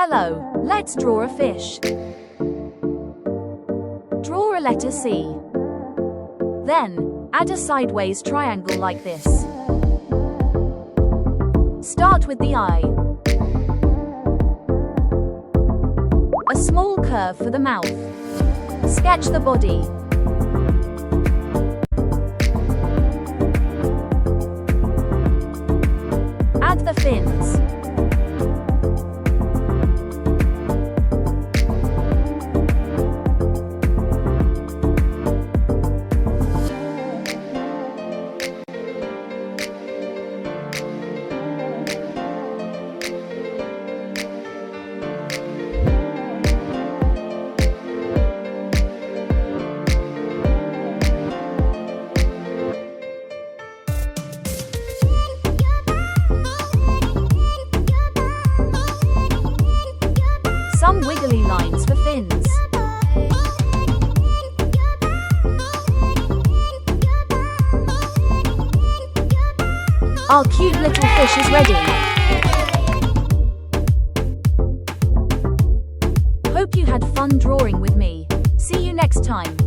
Hello, let's draw a fish. Draw a letter C. Then, add a sideways triangle like this. Start with the eye. A small curve for the mouth. Sketch the body. Add the fins. Some wiggly lines for fins. Our cute little fish is ready. Hope you had fun drawing with me. See you next time.